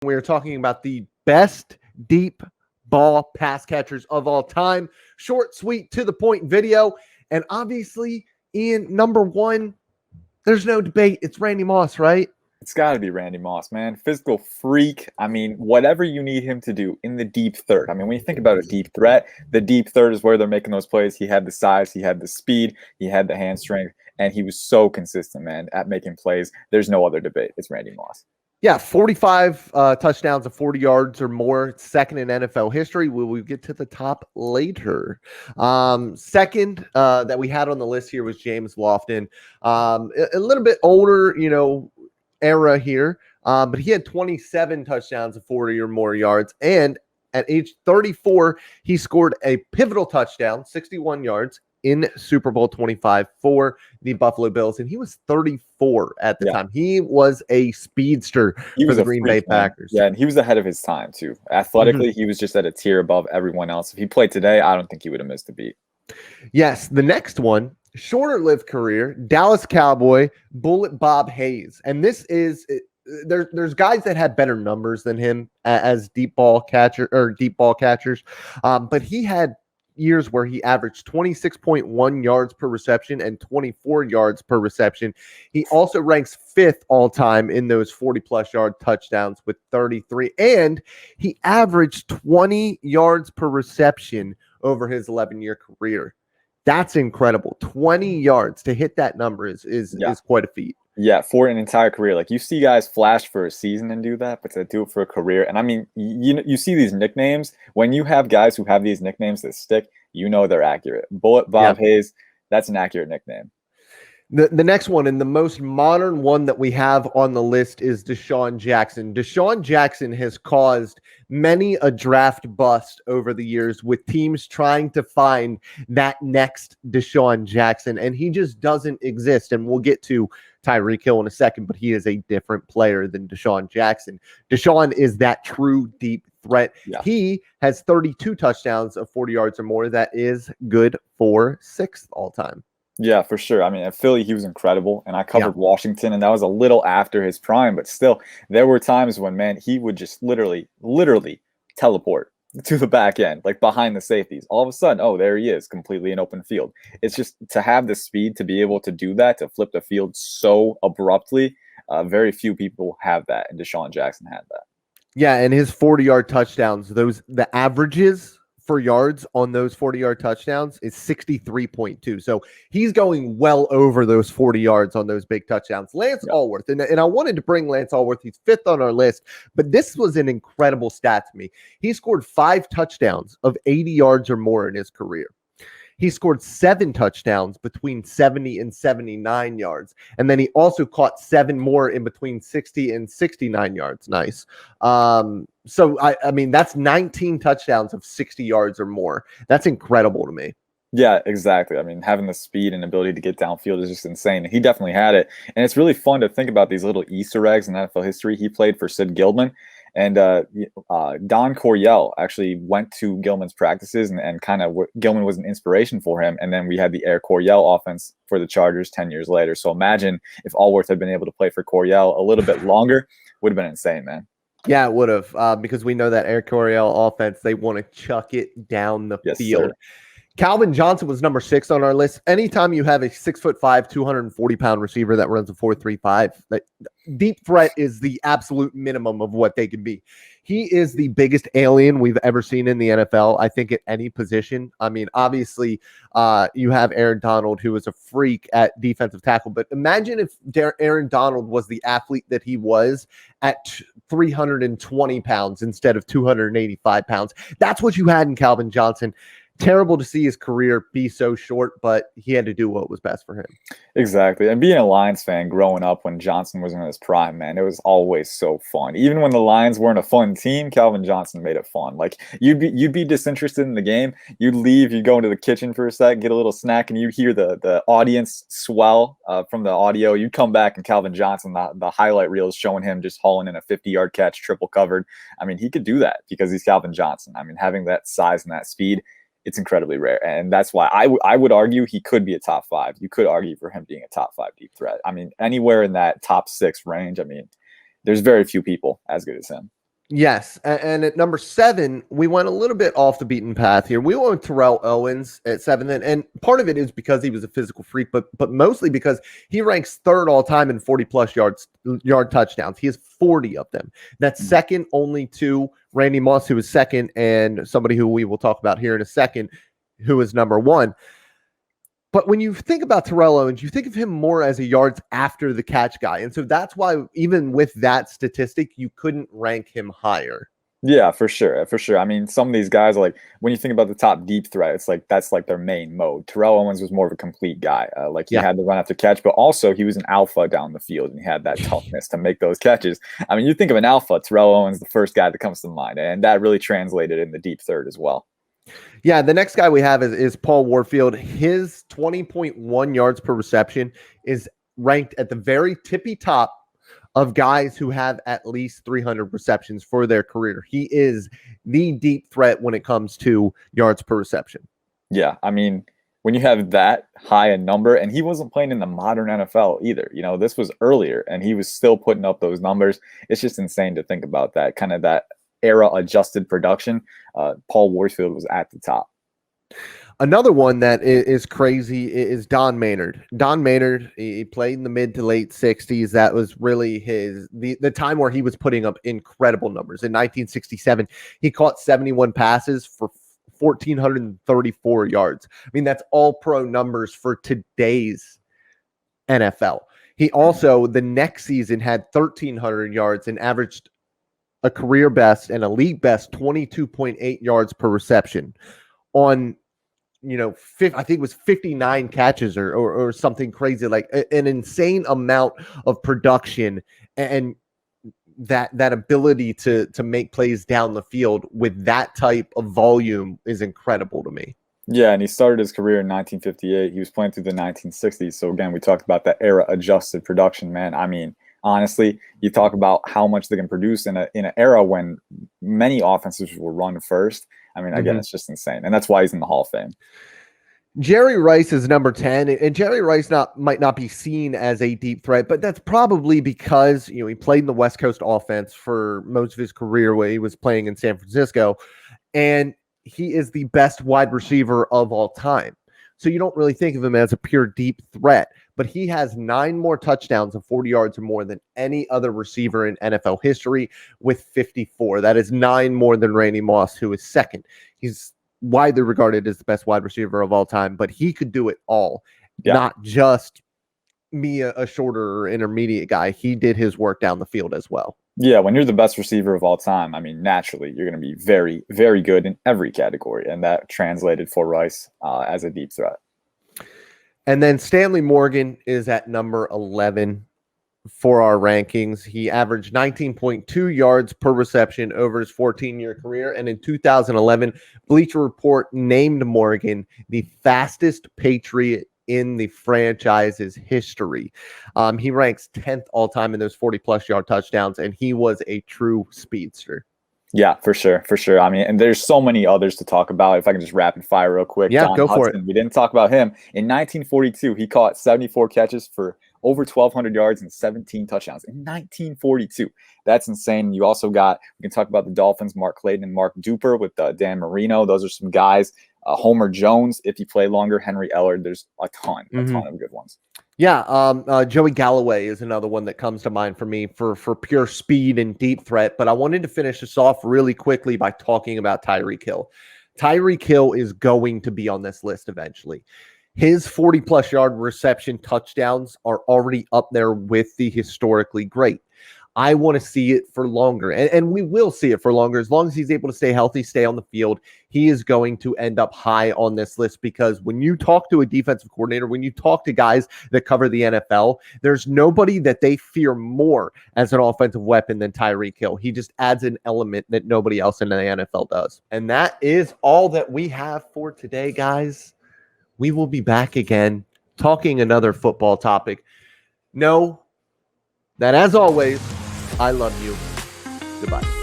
We are talking about the best deep ball pass catchers of all time. Short, sweet, to the point video. And obviously, Ian, number one, there's no debate. It's Randy Moss, right? It's got to be Randy Moss, man. Physical freak. I mean, whatever you need him to do in the deep third. I mean, when you think about a deep threat, the deep third is where they're making those plays. He had the size, he had the speed, he had the hand strength, and he was so consistent, man, at making plays. There's no other debate. It's Randy Moss. Yeah, 45 touchdowns of 40 yards or more, second in NFL history. We will get to the top later. Second that we had on the list here was James Lofton. A little bit older, era here, but he had 27 touchdowns of 40 or more yards. And at age 34, he scored a pivotal touchdown, 61 yards, in Super Bowl 25 for the Buffalo Bills, and he was 34 at the time. He was a speedster for the Green Bay Packers. Yeah, and he was ahead of his time, too. Athletically, he was just at a tier above everyone else. If he played today, I don't think he would have missed a beat. Yes, the next one, shorter-lived career, Dallas Cowboy, Bullet Bob Hayes. And this is there's guys that had better numbers than him as deep ball catchers, but he had years where he averaged 26.1 yards per reception and 24 yards per reception. He also ranks fifth all time in those 40-plus yard touchdowns with 33, and he averaged 20 yards per reception over his 11-year career. That's incredible. 20 yards to hit that number is quite a feat. Yeah, for an entire career. Like, you see guys flash for a season and do that, but to do it for a career. And I mean, you see these nicknames. When you have guys who have these nicknames that stick, they're accurate. Bullet Bob Hayes, that's an accurate nickname. The next one, and the most modern one that we have on the list, is Deshaun Jackson. Deshaun Jackson has caused many a draft bust over the years with teams trying to find that next Deshaun Jackson, and he just doesn't exist. And we'll get to Tyreek Hill in a second, but he is a different player than Deshaun Jackson. Deshaun is that true deep threat. Yeah. He has 32 touchdowns of 40 yards or more. That is good for sixth all time. Yeah, for sure. I mean, at Philly, he was incredible, and I covered Washington, and that was a little after his prime, but still, there were times when, man, he would just literally teleport to the back end, like behind the safeties. All of a sudden, oh, there he is, completely in open field. It's just to have the speed to be able to do that, to flip the field so abruptly, very few people have that, and Deshaun Jackson had that. Yeah, and his 40-yard touchdowns, the averages for yards on those 40-yard touchdowns is 63.2. So he's going well over those 40 yards on those big touchdowns. Lance Alworth, and I wanted to bring Lance Alworth. He's fifth on our list, but this was an incredible stat to me. He scored 5 touchdowns of 80 yards or more in his career. He scored 7 touchdowns between 70 and 79 yards. And then he also caught 7 more in between 60 and 69 yards. Nice. So, I mean, that's 19 touchdowns of 60 yards or more. That's incredible to me. Yeah, exactly. I mean, having the speed and ability to get downfield is just insane. He definitely had it. And it's really fun to think about these little Easter eggs in NFL history. He played for Sid Gilman. And Don Coryell actually went to Gilman's practices, and kind of Gilman was an inspiration for him. And then we had the Air Coryell offense for the Chargers 10 years later. So imagine if Alworth had been able to play for Coryell a little bit longer, would have been insane, man. Yeah, it would have, because we know that Air Coryell offense, they want to chuck it down the field. Sir. Calvin Johnson was number 6 on our list. Anytime you have a 6'5", 240-pound receiver that runs a 4.35, that deep threat is the absolute minimum of what they can be. He is the biggest alien we've ever seen in the NFL, I think, at any position. I mean, obviously, you have Aaron Donald, who is a freak at defensive tackle, but imagine if Aaron Donald was the athlete that he was at 320 pounds instead of 285 pounds. That's what you had in Calvin Johnson. Terrible to see his career be so short, but he had to do what was best for him. Exactly. And being a Lions fan growing up when Johnson was in his prime, man, it was always so fun. Even when the Lions weren't a fun team, Calvin Johnson made it fun. Like, you'd be disinterested in the game. You'd leave, you'd go into the kitchen for a sec, get a little snack, and you'd hear the audience swell from the audio. You'd come back, and Calvin Johnson, the highlight reel is showing him just hauling in a 50-yard catch, triple covered. I mean, he could do that because he's Calvin Johnson. I mean, having that size and that speed, it's incredibly rare. And that's why I would argue he could be a top 5. You could argue for him being a top 5 deep threat. I mean, anywhere in that top 6 range, I mean, there's very few people as good as him. Yes, and at number 7, we went a little bit off the beaten path here. We went with Terrell Owens at 7, and part of it is because he was a physical freak, but mostly because he ranks 3rd all time in 40-plus yard touchdowns. He has 40 of them. That's second only to Randy Moss, who is second, and somebody who we will talk about here in a second, who is number 1. But when you think about Terrell Owens, you think of him more as a yards after the catch guy. And so that's why even with that statistic, you couldn't rank him higher. Yeah, for sure. For sure. I mean, some of these guys, like when you think about the top deep threat, it's like that's like their main mode. Terrell Owens was more of a complete guy. He had the run after catch, but also he was an alpha down the field and he had that toughness to make those catches. I mean, you think of an alpha, Terrell Owens, the first guy that comes to mind, and that really translated in the deep third as well. Yeah, the next guy we have is Paul Warfield. His 20.1 yards per reception is ranked at the very tippy top of guys who have at least 300 receptions for their career. He is the deep threat when it comes to yards per reception. Yeah, I mean, when you have that high a number, and he wasn't playing in the modern NFL either. You know, this was earlier, and he was still putting up those numbers. It's just insane to think about that, kind of that era adjusted production. Paul Warfield was at the top. Another one that is crazy is Don Maynard. Don Maynard, he played in the mid to late 60s. That was really the time where he was putting up incredible numbers. In 1967, he caught 71 passes for 1,434 yards. I mean, that's all pro numbers for today's NFL. He also, the next season, had 1,300 yards and averaged a career best and a league best 22.8 yards per reception on, I think it was 59 catches or something crazy, like an insane amount of production, and that ability to make plays down the field with that type of volume is incredible to me. Yeah, and he started his career in 1958. He was playing through the 1960s. So again, we talked about that era adjusted production, man. I mean, honestly, you talk about how much they can produce in an era when many offenses will run first. I mean, again, it's just insane. And that's why he's in the Hall of Fame. Jerry Rice is number 10, and Jerry Rice might not be seen as a deep threat, but that's probably because, he played in the West Coast offense for most of his career when he was playing in San Francisco, and he is the best wide receiver of all time. So you don't really think of him as a pure deep threat, but he has 9 more touchdowns of 40 yards or more than any other receiver in NFL history with 54. That is 9 more than Randy Moss, who is second. He's widely regarded as the best wide receiver of all time, but he could do it all, not just be a shorter or intermediate guy. He did his work down the field as well. Yeah, when you're the best receiver of all time, I mean, naturally, you're going to be very, very good in every category, and that translated for Rice as a deep threat. And then Stanley Morgan is at number 11 for our rankings. He averaged 19.2 yards per reception over his 14-year career, and in 2011, Bleacher Report named Morgan the fastest Patriot in the franchise's history. He ranks 10th all time in those 40-plus yard touchdowns, and he was a true speedster. Yeah, for sure. For sure. I mean, and there's so many others to talk about. If I can just rapid fire real quick. Yeah, Don go Hudson, for it. We didn't talk about him. In 1942, he caught 74 catches for over 1,200 yards and 17 touchdowns in 1942. That's insane. You also got, we can talk about the Dolphins, Mark Clayton and Mark Duper with Dan Marino. Those are some guys. Homer Jones, if you play longer, Henry Ellard. There's a ton of good ones. Yeah, Joey Galloway is another one that comes to mind for me for pure speed and deep threat. But I wanted to finish this off really quickly by talking about Tyreek Hill. Tyreek Hill is going to be on this list eventually. His 40-plus yard reception touchdowns are already up there with the historically great. I want to see it for longer, and we will see it for longer. As long as he's able to stay healthy, stay on the field, he is going to end up high on this list, because when you talk to a defensive coordinator, when you talk to guys that cover the NFL, there's nobody that they fear more as an offensive weapon than Tyreek Hill. He just adds an element that nobody else in the NFL does. And that is all that we have for today, guys. We will be back again talking another football topic. Know that, as always, I love you. Goodbye.